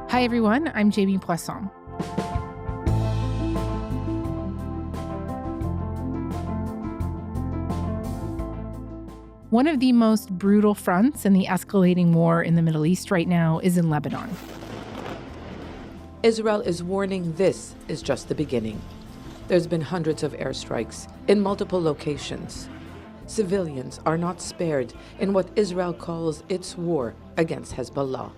Hi, everyone. I'm Jamie Poisson. One of the most brutal fronts in the escalating war in the Middle East right now is in Lebanon. Israel is warning this is just the beginning. There's been hundreds of airstrikes in multiple locations. Civilians are not spared in what Israel calls its war against Hezbollah.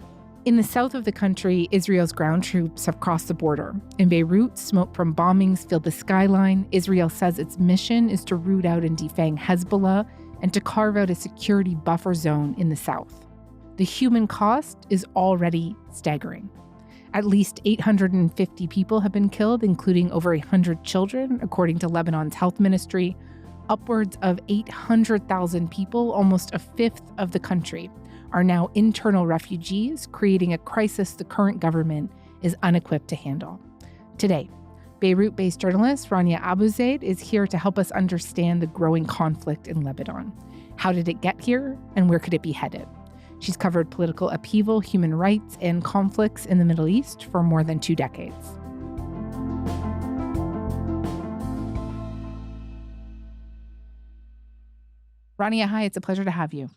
In the south of the country, Israel's ground troops have crossed the border. In Beirut, smoke from bombings filled the skyline. Israel says its mission is to root out and defang Hezbollah and to carve out a security buffer zone in the south. The human cost is already staggering. At least 850 people have been killed, including over 100 children, according to Lebanon's health ministry. Upwards of 800,000 people, almost a fifth of the country, are now internal refugees, creating a crisis the current government is unequipped to handle. Today, Beirut-based journalist Rania Abouzeid is here to help us understand the growing conflict in Lebanon. How did it get here, and where could it be headed? She's covered political upheaval, human rights, and conflicts in the Middle East for more than 2 decades. Rania, hi, it's a pleasure to have you.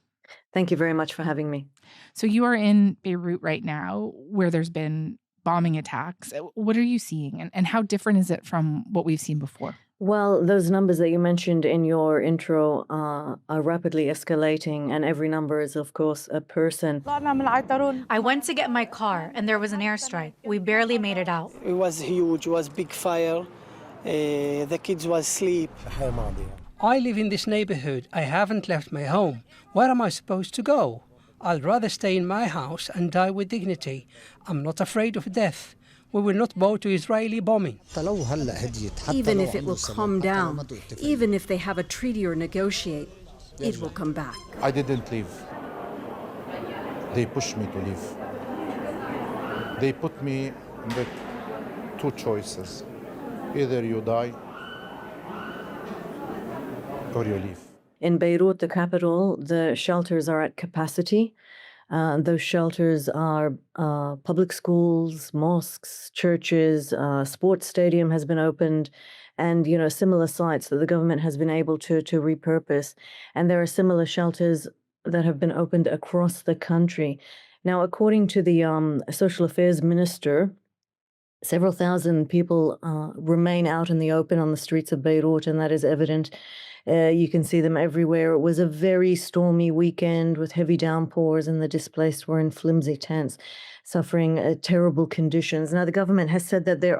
Thank you very much for having me. So you are in Beirut right now, where there's been bombing attacks. What are you seeing, and how different is it from what we've seen before? Well, those numbers that you mentioned in your intro are rapidly escalating, and every number is, of course, a person. I went to get my car, and there was an airstrike. We barely made it out. It was huge. It was big fire. The kids was asleep. I live in this neighborhood. I haven't left my home. Where am I supposed to go? I'd rather stay in my house and die with dignity. I'm not afraid of death. We will not bow to Israeli bombing. Even if it will calm down, even if they have a treaty or negotiate, it will come back. I didn't leave. They pushed me to leave. They put me in the 2 choices. Either you die or you leave. In Beirut, the capital, the shelters are at capacity. Those shelters are public schools, mosques, churches, sports stadium has been opened, and similar sites that the government has been able to repurpose. And there are similar shelters that have been opened across the country. Now, according to the social affairs minister, several thousand people remain out in the open on the streets of Beirut, and that is evident. You can see them everywhere. It was a very stormy weekend with heavy downpours, and the displaced were in flimsy tents, suffering terrible conditions. Now, the government has said that there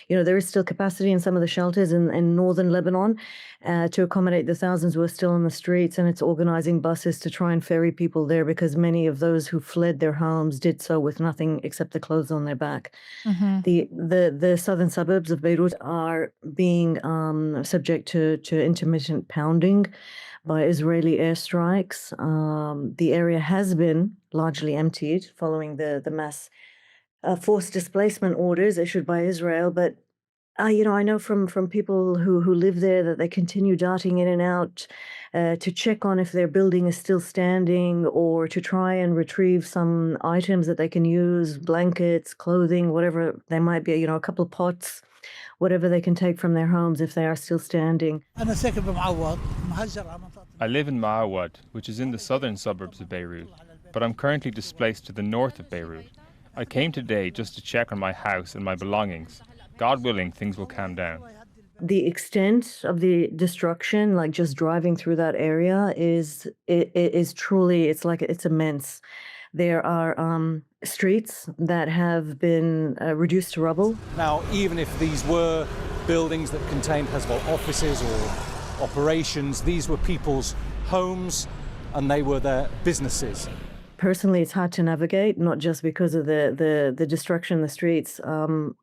is still capacity in some of the shelters in northern Lebanon to accommodate the thousands who are still on the streets, and it's organizing buses to try and ferry people there because many of those who fled their homes did so with nothing except the clothes on their back. Mm-hmm. The southern suburbs of Beirut are being subject to intermittent pounding by Israeli airstrikes. The area has been largely emptied following the mass forced displacement orders issued by Israel. But I know from people who live there that they continue darting in and out to check on if their building is still standing, or to try and retrieve some items that they can use, blankets, clothing, whatever they might be, a couple of pots, whatever they can take from their homes if they are still standing. I live in Ma'awad, which is in the southern suburbs of Beirut, but I'm currently displaced to the north of Beirut. I came today just to check on my house and my belongings. God willing, things will calm down. The extent of the destruction, like just driving through that area, is truly, it's immense. There are streets that have been reduced to rubble. Now, even if these were buildings that contained Hezbollah offices or operations, these were people's homes and they were their businesses. Personally, it's hard to navigate, not just because of the destruction in the streets,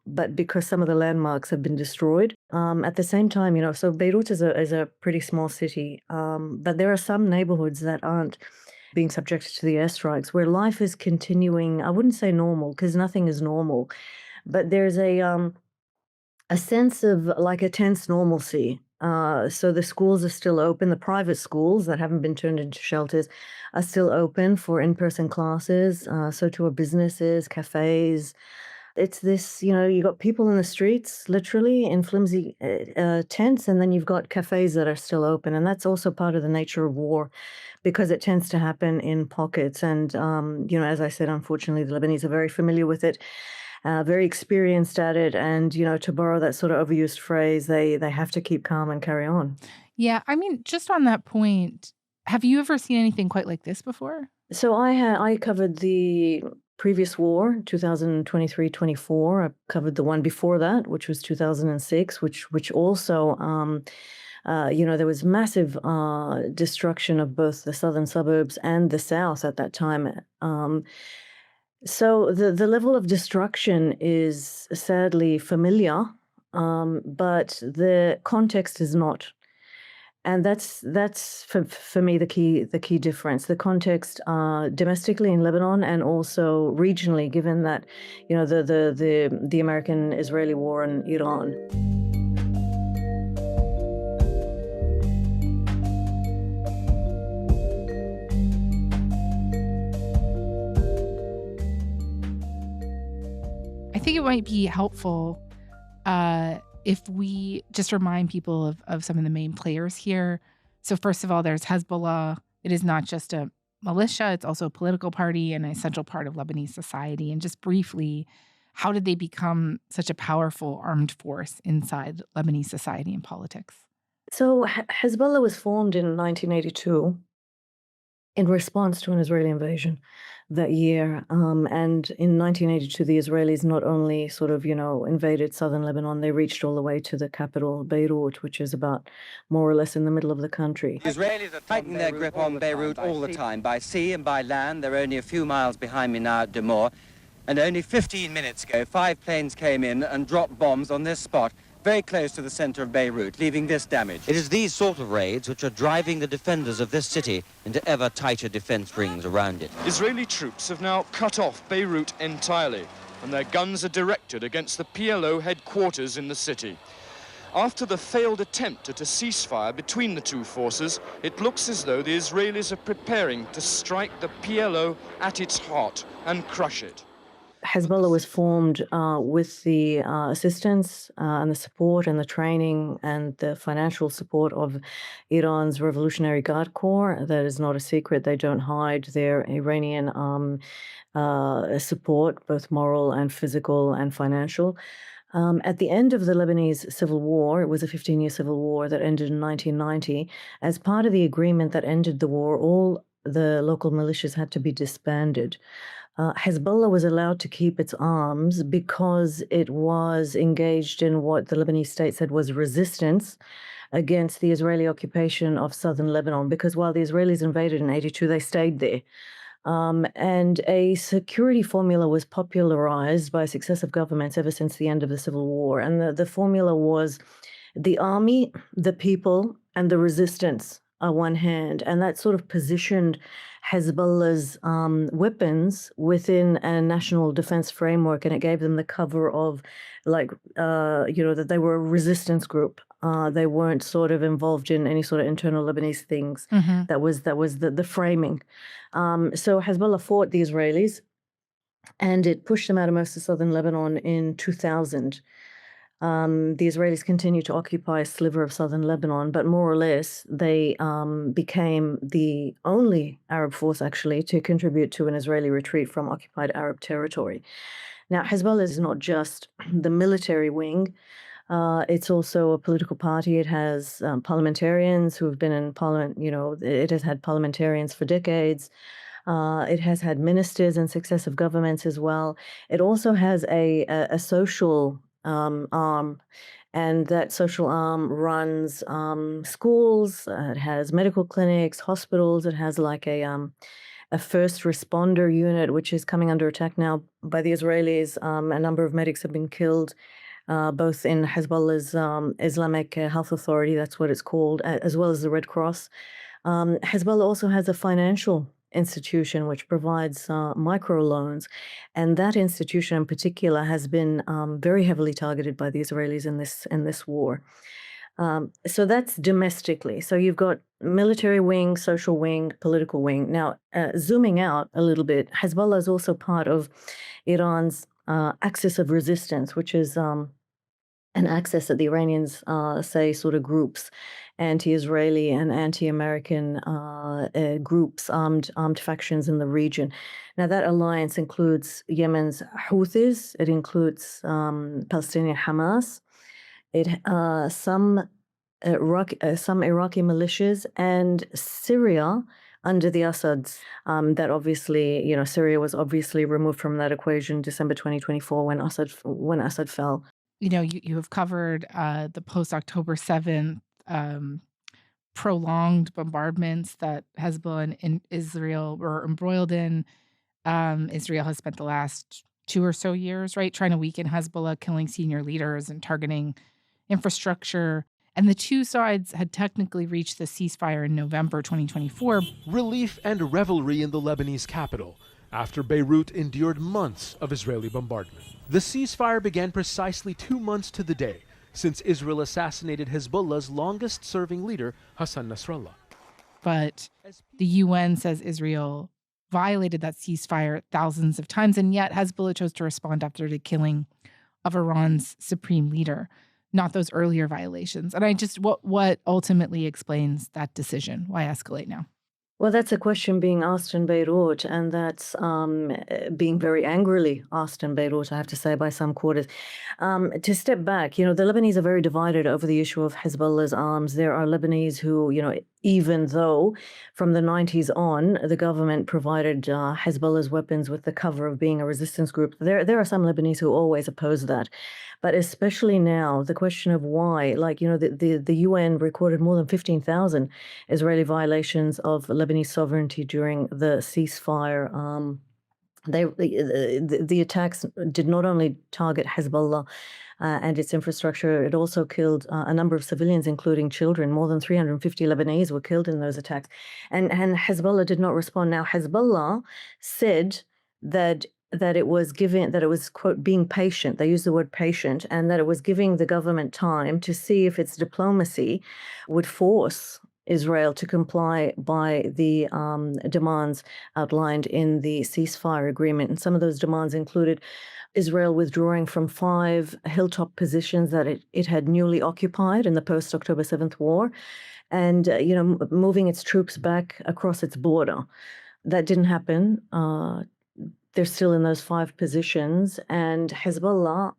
but because some of the landmarks have been destroyed. At the same time, so Beirut is a pretty small city, but there are some neighborhoods that aren't being subjected to the airstrikes, where life is continuing. I wouldn't say normal, because nothing is normal, but there's a sense of like a tense normalcy So the schools are still open. The private schools that haven't been turned into shelters are still open for in-person classes. So too are businesses, cafes. It's this, you got people in the streets, literally in flimsy tents, and then you've got cafes that are still open. And that's also part of the nature of war, because it tends to happen in pockets. And, as I said, unfortunately, the Lebanese are very familiar with it, very experienced at it. And, to borrow that sort of overused phrase, they have to keep calm and carry on. Yeah, I mean, just on that point, have you ever seen anything quite like this before? So I covered the previous war, 2023-24. I covered the one before that, which was 2006, which also, there was massive destruction of both the southern suburbs and the south at that time. So the level of destruction is sadly familiar, but the context is not. And that's for me the key difference. The context domestically in Lebanon and also regionally, given that the American-Israeli war in Iran. I think it might be helpful if we just remind people of some of the main players here. So first of all, there's Hezbollah. It is not just a militia, it's also a political party and an essential part of Lebanese society. And just briefly, how did they become such a powerful armed force inside Lebanese society and politics? So Hezbollah was formed in 1982 in response to an Israeli invasion that year. And in 1982, the Israelis not only sort of, invaded southern Lebanon, they reached all the way to the capital, Beirut, which is about more or less in the middle of the country. The Israelis are tightening their grip on Beirut all the time, by sea and by land. They're only a few miles behind me now at Demor. And only 15 minutes ago, 5 planes came in and dropped bombs on this spot, very close to the center of Beirut, leaving this damage. It is these sort of raids which are driving the defenders of this city into ever tighter defense rings around it. Israeli troops have now cut off Beirut entirely, and their guns are directed against the PLO headquarters in the city. After the failed attempt at a ceasefire between the two forces, it looks as though the Israelis are preparing to strike the PLO at its heart and crush it. Hezbollah was formed with the assistance and the support and the training and the financial support of Iran's Revolutionary Guard Corps. That is not a secret. They don't hide their Iranian support, both moral and physical and financial. At the end of the Lebanese civil war, it was a 15-year civil war that ended in 1990. As part of the agreement that ended the war, all the local militias had to be disbanded. Hezbollah was allowed to keep its arms because it was engaged in what the Lebanese state said was resistance against the Israeli occupation of southern Lebanon, because while the Israelis invaded in 82, they stayed there. And a security formula was popularized by successive governments ever since the end of the Civil War. And the formula was the army, the people, and the resistance on one hand. And that sort of positioned Hezbollah's weapons within a national defense framework, and it gave them the cover of, that they were a resistance group. They weren't sort of involved in any sort of internal Lebanese things. Mm-hmm. That was the framing. So Hezbollah fought the Israelis, and it pushed them out of most of southern Lebanon in 2000. The Israelis continued to occupy a sliver of southern Lebanon, but more or less they became the only Arab force actually to contribute to an Israeli retreat from occupied Arab territory. Now, Hezbollah is not just the military wing. It's also a political party. It has parliamentarians who have been in parliament. It has had parliamentarians for decades. It has had ministers in successive governments as well. It also has a social arm, and that social arm runs schools. It has medical clinics, hospitals. It has like a first responder unit, which is coming under attack now by the Israelis. A number of medics have been killed, both in Hezbollah's Islamic Health Authority, that's what it's called, as well as the Red Cross. Hezbollah also has a financial institution which provides microloans, and that institution in particular has been very heavily targeted by the Israelis in this war. So that's domestically. So you've got military wing, social wing, political wing. Now, zooming out a little bit, Hezbollah is also part of Iran's axis of resistance, which is an axis that the Iranians say sort of groups anti-Israeli and anti-American groups, armed factions in the region. Now, that alliance includes Yemen's Houthis, it includes Palestinian Hamas, some Iraqi militias, and Syria under the Assads. That obviously, Syria was obviously removed from that equation December 2024 when Assad fell. You have covered the post-October 7th prolonged bombardments that Hezbollah and Israel were embroiled in. Israel has spent the last 2 or so years, right, trying to weaken Hezbollah, killing senior leaders and targeting infrastructure. And the two sides had technically reached the ceasefire in November 2024. Relief and revelry in the Lebanese capital after Beirut endured months of Israeli bombardment. The ceasefire began precisely 2 months to the day since Israel assassinated Hezbollah's longest-serving leader, Hassan Nasrallah. But the UN says Israel violated that ceasefire thousands of times, and yet Hezbollah chose to respond after the killing of Iran's supreme leader, not those earlier violations. And what ultimately explains that decision? Why escalate now? Well, that's a question being asked in Beirut, and that's being very angrily asked in Beirut, I have to say, by some quarters. To step back, the Lebanese are very divided over the issue of Hezbollah's arms. There are Lebanese who, even though from the 90s on, the government provided Hezbollah's weapons with the cover of being a resistance group, there are some Lebanese who always oppose that. But especially now, the question of why, the UN recorded more than 15,000 Israeli violations of Lebanese sovereignty during the ceasefire. The attacks did not only target Hezbollah and its infrastructure, it also killed a number of civilians, including children. More than 350 Lebanese were killed in those attacks. And Hezbollah did not respond. Now, Hezbollah said that it was quote, being patient. They used the word patient, and that it was giving the government time to see if its diplomacy would force Israel to comply by the demands outlined in the ceasefire agreement. And some of those demands included Israel withdrawing from 5 hilltop positions that it had newly occupied in the post-October 7th war, and moving its troops back across its border. That didn't happen. They're still in those 5 positions, and Hezbollah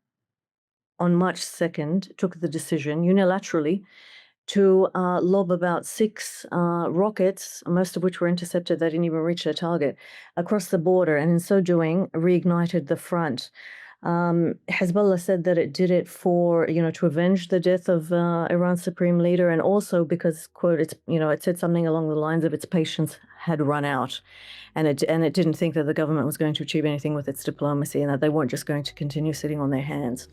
on March 2nd took the decision unilaterally to lob about 6 rockets, most of which were intercepted. They didn't even reach their target, across the border, and in so doing reignited the front. Hezbollah said that it did it for, to avenge the death of Iran's supreme leader, and also because, quote, it said something along the lines of its patience had run out, and it didn't think that the government was going to achieve anything with its diplomacy, and that they weren't just going to continue sitting on their hands.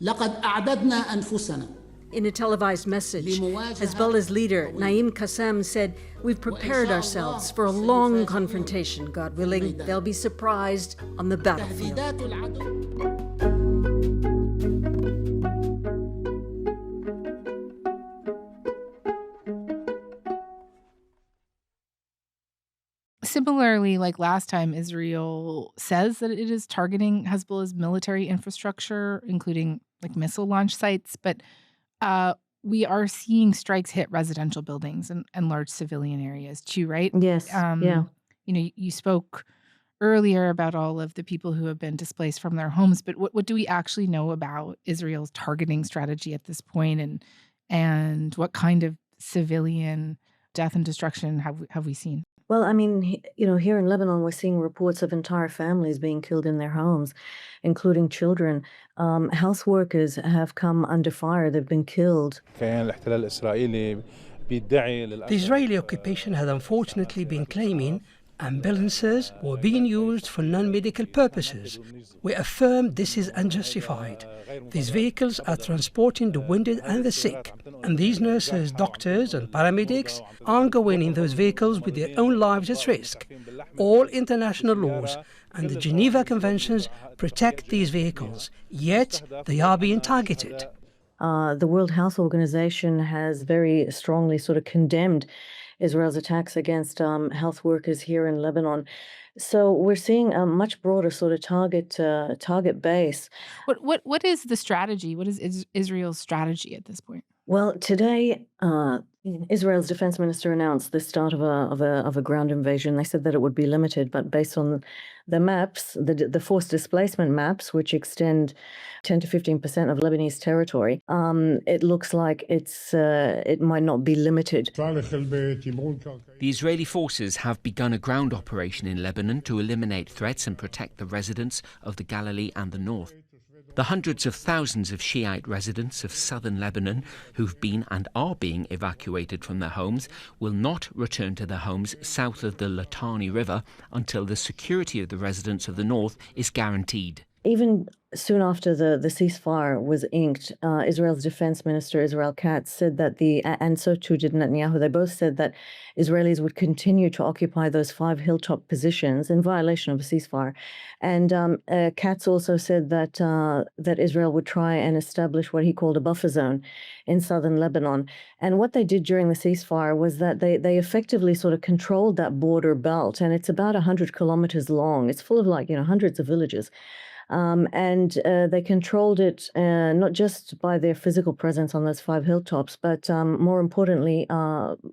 In a televised message, Hezbollah's leader, Naim Qassem, said, "We've prepared ourselves for a long confrontation. God willing, they'll be surprised on the battlefield." Similarly, like last time, Israel says that it is targeting Hezbollah's military infrastructure, including missile launch sites, but we are seeing strikes hit residential buildings and large civilian areas too, right? Yes. Yeah. You spoke earlier about all of the people who have been displaced from their homes, but what do we actually know about Israel's targeting strategy at this point, and what kind of civilian death and destruction have we seen? Well, here in Lebanon, we're seeing reports of entire families being killed in their homes, including children. Health workers have come under fire. They've been killed. The Israeli occupation had unfortunately been claiming ambulances were being used for non-medical purposes. We affirm this is unjustified. These vehicles are transporting the wounded and the sick, and these nurses, doctors and paramedics aren't going in those vehicles with their own lives at risk. All international laws and the Geneva Conventions protect these vehicles, yet they are being targeted. The World Health Organization has very strongly sort of condemned Israel's attacks against health workers here in Lebanon. So we're seeing a much broader sort of target base. What is the strategy? What is Israel's strategy at this point? Well, today, Israel's defense minister announced the start of a ground invasion. They said that it would be limited, but based on the maps, the forced displacement maps, which extend 10 to 15% of Lebanese territory, it looks like it might not be limited. The Israeli forces have begun a ground operation in Lebanon to eliminate threats and protect the residents of the Galilee and the north. The hundreds of thousands of Shiite residents of southern Lebanon who've been and are being evacuated from their homes will not return to their homes south of the Litani River until the security of the residents of the north is guaranteed. Even soon after the ceasefire was inked, Israel's defense minister, Israel Katz, said that and so too did Netanyahu, they both said that Israelis would continue to occupy those 5 hilltop positions in violation of a ceasefire. And Katz also said that Israel would try and establish what he called a buffer zone in southern Lebanon. And what they did during the ceasefire was that they effectively sort of controlled that border belt, and it's about 100 kilometers long. It's full of hundreds of villages. And they controlled it not just by their physical presence on those 5 hilltops, but more importantly,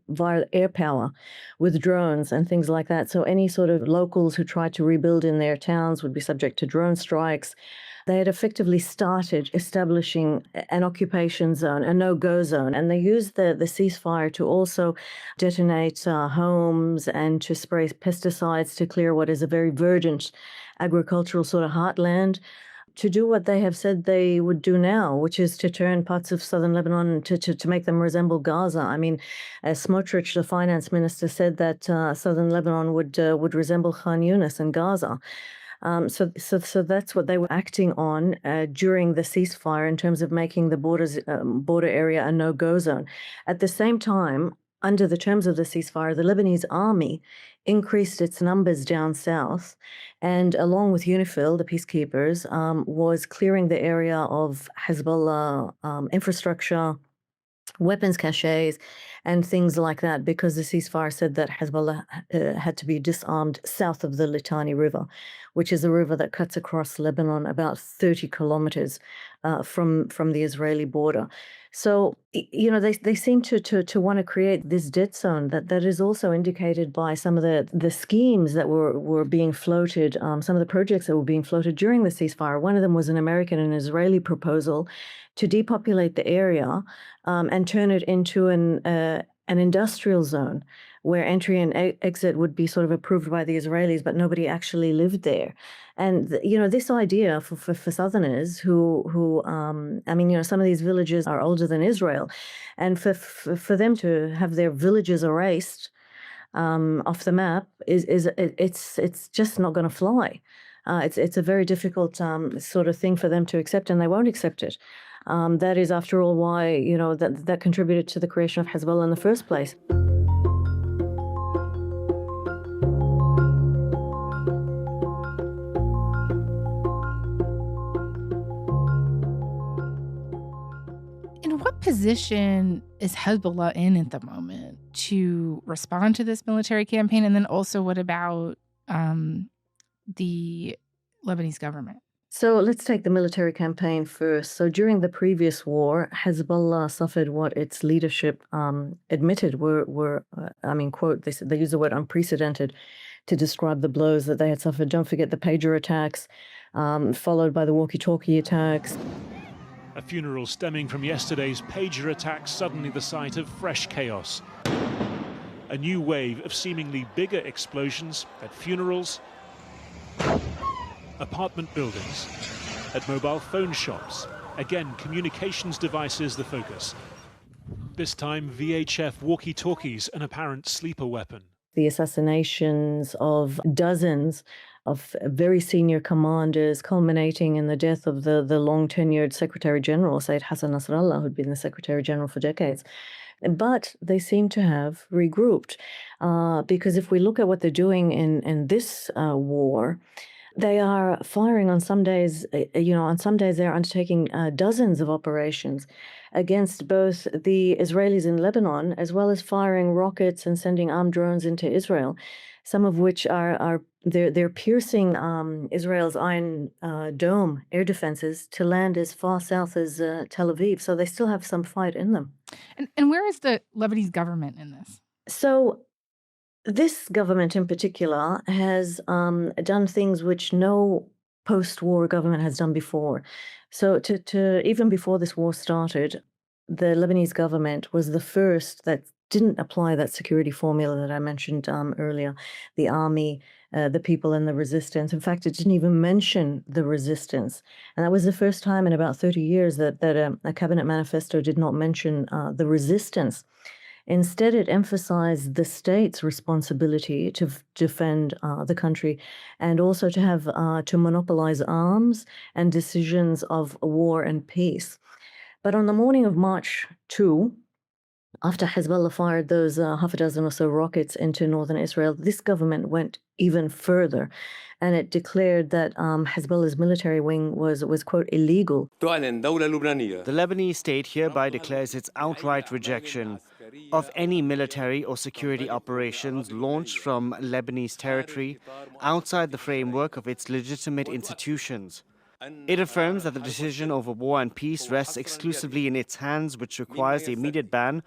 via air power with drones and things like that. So any sort of locals who tried to rebuild in their towns would be subject to drone strikes. They had effectively started establishing an occupation zone, a no-go zone, and they used the ceasefire to also detonate homes and to spray pesticides to clear what is a very verdant agricultural sort of heartland, to do what they have said they would do now, which is to turn parts of southern Lebanon to make them resemble Gaza. I mean, Smotrich, the finance minister, said that southern Lebanon would resemble Khan Yunis and Gaza. So that's what they were acting on during the ceasefire in terms of making the border area a no-go zone. At the same time, under the terms of the ceasefire, the Lebanese army increased its numbers down south, and along with UNIFIL, the peacekeepers, was clearing the area of Hezbollah infrastructure, weapons caches, and things like that, because the ceasefire said that Hezbollah had to be disarmed south of the Litani River, which is a river that cuts across Lebanon about 30 kilometers from the Israeli border. So, they seem to want to create this dead zone that is also indicated by some of the schemes that were being floated, some of the projects that were being floated during the ceasefire. One of them was an American and Israeli proposal to depopulate the area and turn it into an industrial zone where entry and exit would be sort of approved by the Israelis, but nobody actually lived there. And this idea for Southerners who some of these villages are older than Israel, and for them to have their villages erased off the map it's just not going to fly. It's a very difficult sort of thing for them to accept, and they won't accept it. That is, after all, why that contributed to the creation of Hezbollah in the first place. And what position is Hezbollah in at the moment to respond to this military campaign? And then also, what about the Lebanese government? So let's take the military campaign first. So during the previous war, Hezbollah suffered what its leadership admitted were quote, they use the word unprecedented to describe the blows that they had suffered. Don't forget the pager attacks, followed by the walkie-talkie attacks. A funeral stemming from yesterday's pager attacks, suddenly the site of fresh chaos. A new wave of seemingly bigger explosions at funerals, apartment buildings, at mobile phone shops. Again, communications devices the focus. This time, VHF walkie-talkies, an apparent sleeper weapon. The assassinations of dozens of very senior commanders, culminating in the death of the long-tenured Secretary General, Sayyid Hassan Nasrallah, who'd been the Secretary General for decades. But they seem to have regrouped, because if we look at what they're doing in this war, They are firing on some days, on some days they're undertaking dozens of operations against both the Israelis in Lebanon, as well as firing rockets and sending armed drones into Israel, some of which they're piercing Israel's Iron Dome air defenses to land as far south as Tel Aviv. So they still have some fight in them. And where is the Lebanese government in this? So this government in particular has done things which no post-war government has done before. So to even before this war started, the Lebanese government was the first that didn't apply that security formula that I mentioned earlier, the army, the people, and the resistance. In fact, it didn't even mention the resistance. And that was the first time in about 30 years that a cabinet manifesto did not mention the resistance. Instead, it emphasized the state's responsibility to defend the country and also to have to monopolize arms and decisions of war and peace. But on the morning of March 2, after Hezbollah fired those half a dozen or so rockets into northern Israel, this government went even further, and it declared that Hezbollah's military wing was quote, illegal. The Lebanese state hereby declares its outright rejection of any military or security operations launched from Lebanese territory outside the framework of its legitimate institutions. It affirms that the decision over war and peace rests exclusively in its hands, which requires the immediate ban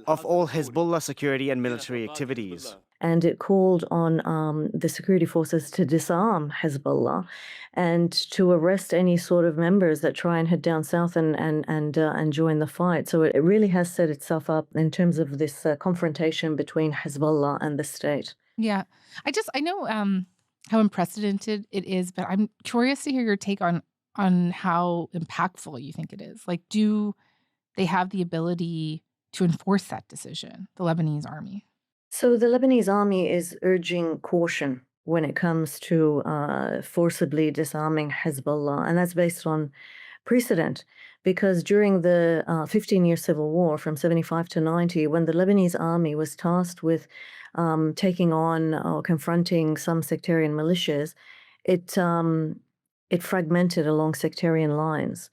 of all Hezbollah security and military activities. And it called on the security forces to disarm Hezbollah and to arrest any sort of members that try and head down south and join the fight. So it really has set itself up in terms of this confrontation between Hezbollah and the state. Yeah, I know how unprecedented it is, but I'm curious to hear your take on how impactful you think it is. Like, do they have the ability to enforce that decision, the Lebanese army? So the Lebanese army is urging caution when it comes to forcibly disarming Hezbollah, and that's based on precedent, because during the 15-year civil war from 75 to 90, when the Lebanese army was tasked with taking on or confronting some sectarian militias, it fragmented along sectarian lines.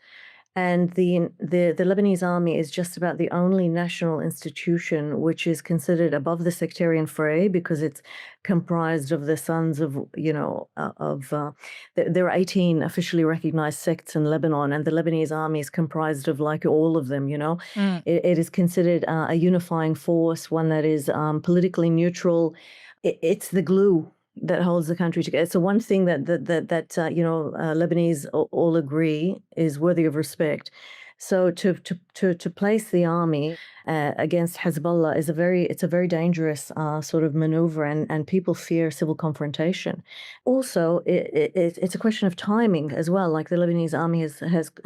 And the Lebanese army is just about the only national institution which is considered above the sectarian fray, because it's comprised of the sons of, there are 18 officially recognized sects in Lebanon, and the Lebanese army is comprised of like all of them, It is considered a unifying force, one that is politically neutral. It's the glue that holds the country together. So one thing that Lebanese all agree is worthy of respect. So to place the army against Hezbollah is a very dangerous sort of maneuver, and people fear civil confrontation. Also, it's a question of timing as well. Like the Lebanese army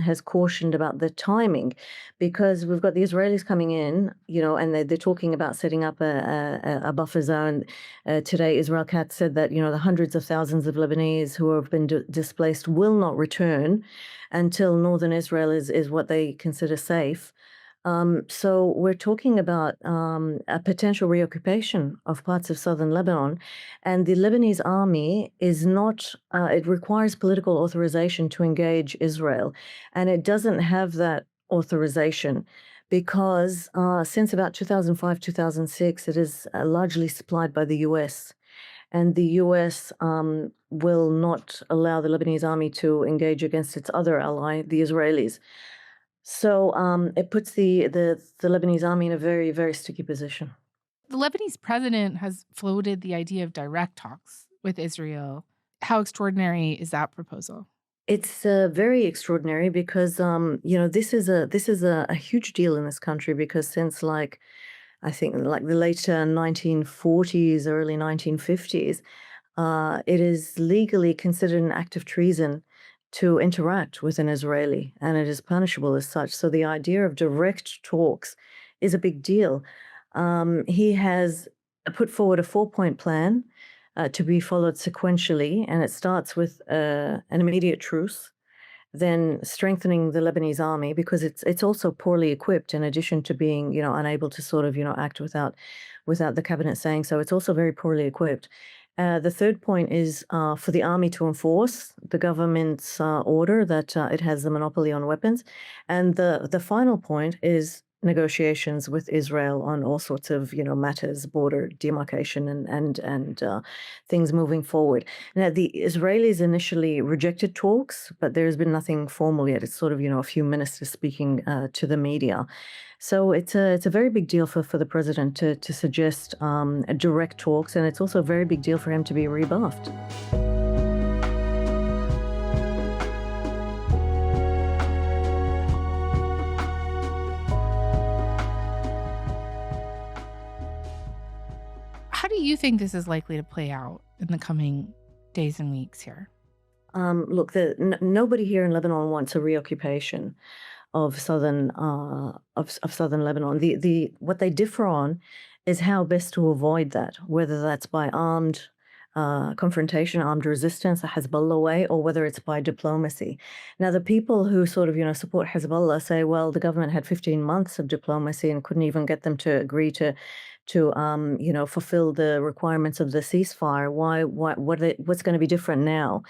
has cautioned about the timing, because we've got the Israelis coming in, and they're talking about setting up a buffer zone. Today, Israel Katz said that the hundreds of thousands of Lebanese who have been displaced will not return until northern Israel is what they consider safe. So we're talking about a potential reoccupation of parts of southern Lebanon, and the Lebanese army is not, it requires political authorization to engage Israel, and it doesn't have that authorization because since about 2005, 2006, it is largely supplied by the U.S., and the U.S. Will not allow the Lebanese army to engage against its other ally, the Israelis. So it puts the Lebanese army in a very, very sticky position. The Lebanese president has floated the idea of direct talks with Israel. How extraordinary is that proposal? It's very extraordinary because this is a huge deal in this country, because since I think the later 1940s, early 1950s, it is legally considered an act of treason to interact with an Israeli, and it is punishable as such. So the idea of direct talks is a big deal. He has put forward a 4-point plan to be followed sequentially, and it starts with an immediate truce, then strengthening the Lebanese army, because it's also poorly equipped, in addition to being unable to sort of act without the cabinet saying so. It's also very poorly equipped. The third point is for the army to enforce the government's order that it has the monopoly on weapons. And the final point is negotiations with Israel on all sorts of matters, border demarcation and things moving forward. Now, the Israelis initially rejected talks, but there's been nothing formal yet. It's sort of a few ministers speaking to the media. So it's a very big deal for the president to suggest direct talks, and it's also a very big deal for him to be rebuffed. How do you think this is likely to play out in the coming days and weeks here? Look, nobody here in Lebanon wants a reoccupation of southern Lebanon. What they differ on is how best to avoid that, whether that's by armed confrontation, armed resistance, the Hezbollah way, or whether it's by diplomacy. Now, the people who sort of support Hezbollah say, well, the government had 15 months of diplomacy and couldn't even get them to agree to fulfill the requirements of the ceasefire. What's going to be different now?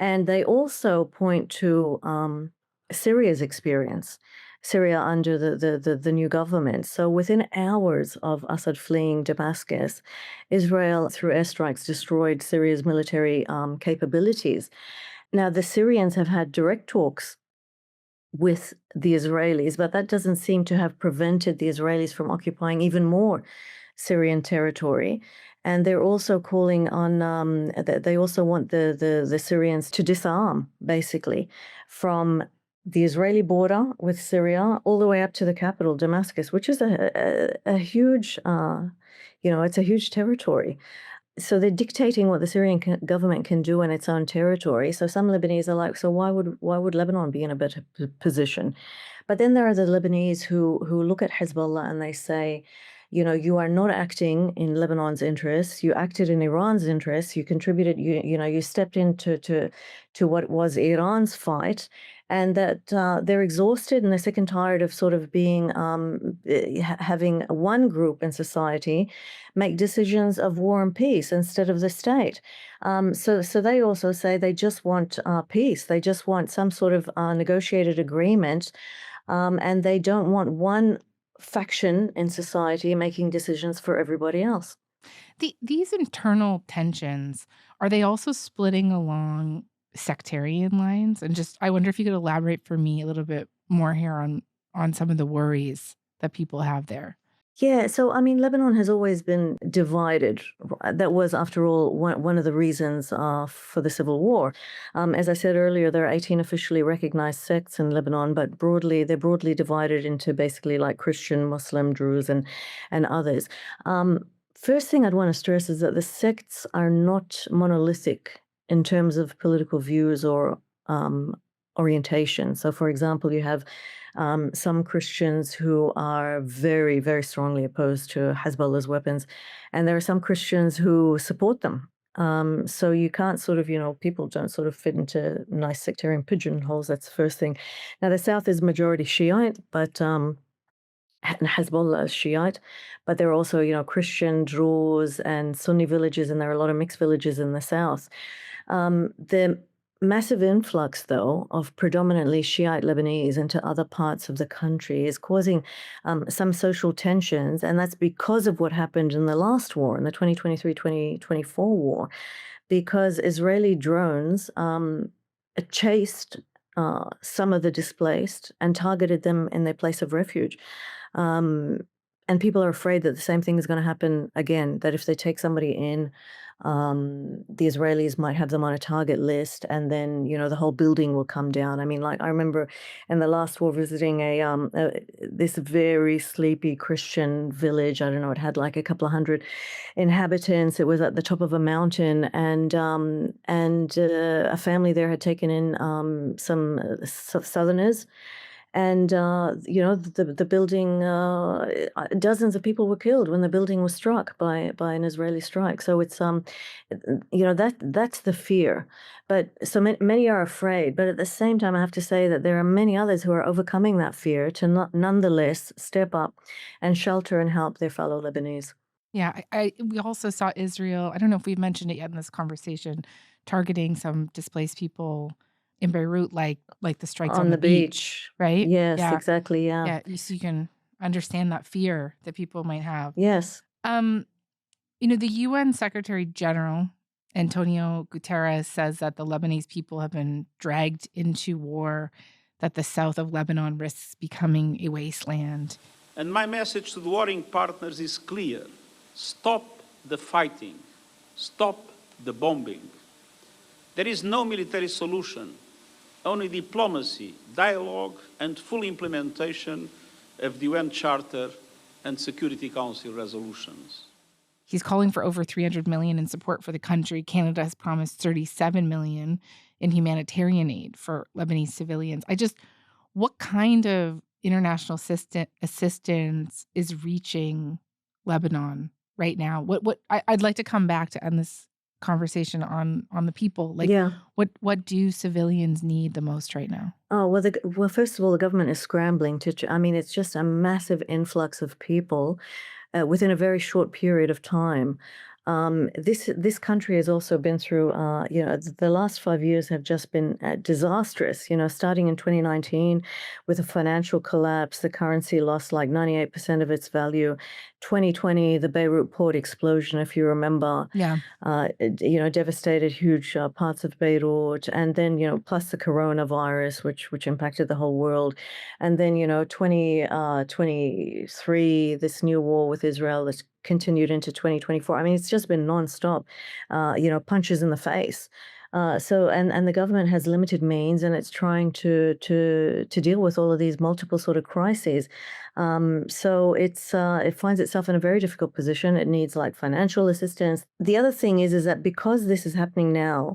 And they also point to Syria's experience, Syria under the new government. So within hours of Assad fleeing Damascus, Israel, through airstrikes, destroyed Syria's military capabilities. Now, the Syrians have had direct talks with the Israelis, but that doesn't seem to have prevented the Israelis from occupying even more Syrian territory. And they're also calling on, they also want the Syrians to disarm, basically, from the Israeli border with Syria all the way up to the capital, Damascus, which is a huge, it's a huge territory. So they're dictating what the Syrian government can do in its own territory. So some Lebanese are like, so why would Lebanon be in a better position? But then there are the Lebanese who look at Hezbollah and they say, you are not acting in Lebanon's interests. You acted in Iran's interests. You contributed. You stepped into to what was Iran's fight, and that they're exhausted and they're sick and tired of sort of being having one group in society make decisions of war and peace instead of the state. So they also say they just want peace. They just want some sort of negotiated agreement, and they don't want one faction in society making decisions for everybody else. These internal tensions, are they also splitting along sectarian lines? And I wonder if you could elaborate for me a little bit more here on some of the worries that people have there. Yeah, so Lebanon has always been divided. That was, after all, one of the reasons for the civil war. As I said earlier, there are 18 officially recognized sects in Lebanon, but they're broadly divided into basically like Christian, Muslim, Druze, and others. First thing I'd want to stress is that the sects are not monolithic in terms of political views or orientation. So, for example, you have some Christians who are very, very strongly opposed to Hezbollah's weapons, and there are some Christians who support them. So you can't sort of, people don't sort of fit into nice sectarian pigeonholes. That's the first thing. Now, the South is majority Shiite, but and Hezbollah is Shiite, but there are also, Christian, Druze, and Sunni villages, and there are a lot of mixed villages in the South. The massive influx, though, of predominantly Shiite Lebanese into other parts of the country is causing some social tensions, and that's because of what happened in the last war, in the 2023-2024 war, because Israeli drones chased some of the displaced and targeted them in their place of refuge. And people are afraid that the same thing is going to happen again, that if they take somebody in, the Israelis might have them on a target list, and then, the whole building will come down. I remember in the last war visiting this very sleepy Christian village. I don't know, it had like a couple of hundred inhabitants. It was at the top of a mountain, and a family there had taken in some Southerners. And, the building, dozens of people were killed when the building was struck by an Israeli strike. So it's, that's the fear. But so many are afraid. But at the same time, I have to say that there are many others who are overcoming that fear to nonetheless step up and shelter and help their fellow Lebanese. Yeah, we also saw Israel, I don't know if we've mentioned it yet in this conversation, targeting some displaced people in Beirut, like the strikes on the beach, right? Yes, Yeah. exactly. Yeah. Yeah, so you can understand that fear that people might have. Yes. The UN Secretary General Antonio Guterres says that the Lebanese people have been dragged into war, that the south of Lebanon risks becoming a wasteland. And my message to the warring partners is clear. Stop the fighting. Stop the bombing. There is no military solution, only diplomacy, dialogue, and full implementation of the UN Charter and Security Council resolutions. He's calling for over $300 million in support for the country. Canada has promised $37 million in humanitarian aid for Lebanese civilians. What kind of international assistance is reaching Lebanon right now? I'd like to come back to end this conversation on the people. What do civilians need the most right now? Well, first of all, the government is scrambling it's just a massive influx of people within a very short period of time. This country has also been through, the last 5 years have just been disastrous. Starting in 2019 with a financial collapse, the currency lost like 98% of its value. 2020, the Beirut port explosion, if you remember, devastated huge parts of Beirut, and then plus the coronavirus, which impacted the whole world, and then 2023, this new war with Israel that's continued into 2024. It's just been nonstop, punches in the face. And the government has limited means, and it's trying to deal with all of these multiple sort of crises. So it finds itself in a very difficult position. It needs like financial assistance. The other thing is that because this is happening now,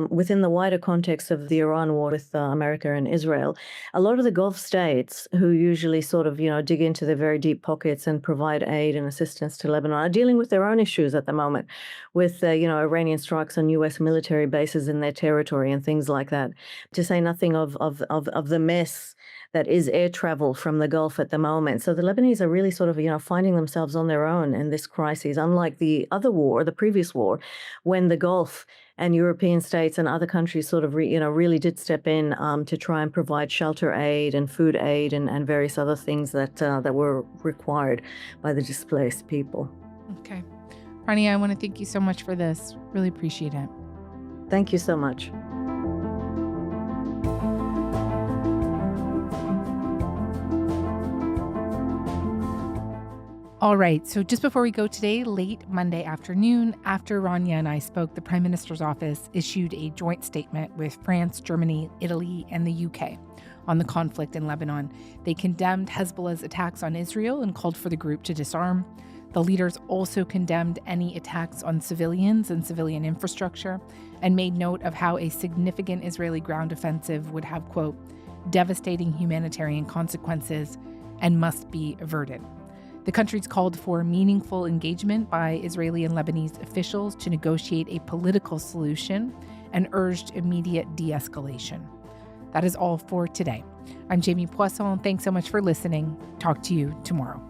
within the wider context of the Iran war with America and Israel, a lot of the Gulf states who usually sort of dig into their very deep pockets and provide aid and assistance to Lebanon are dealing with their own issues at the moment, with Iranian strikes on U.S. military bases in their territory and things like that. To say nothing of the mess that is air travel from the Gulf at the moment. So the Lebanese are really sort of, finding themselves on their own in this crisis, unlike the other war, the previous war, when the Gulf and European states and other countries sort of, really did step in to try and provide shelter aid and food aid and various other things that were required by the displaced people. Okay. Rania, I want to thank you so much for this. Really appreciate it. Thank you so much. All right, so just before we go today, late Monday afternoon, after Rania and I spoke, the Prime Minister's office issued a joint statement with France, Germany, Italy, and the UK on the conflict in Lebanon. They condemned Hezbollah's attacks on Israel and called for the group to disarm. The leaders also condemned any attacks on civilians and civilian infrastructure and made note of how a significant Israeli ground offensive would have, quote, devastating humanitarian consequences and must be averted. The countries called for meaningful engagement by Israeli and Lebanese officials to negotiate a political solution and urged immediate de-escalation. That is all for today. I'm Jamie Poisson. Thanks so much for listening. Talk to you tomorrow.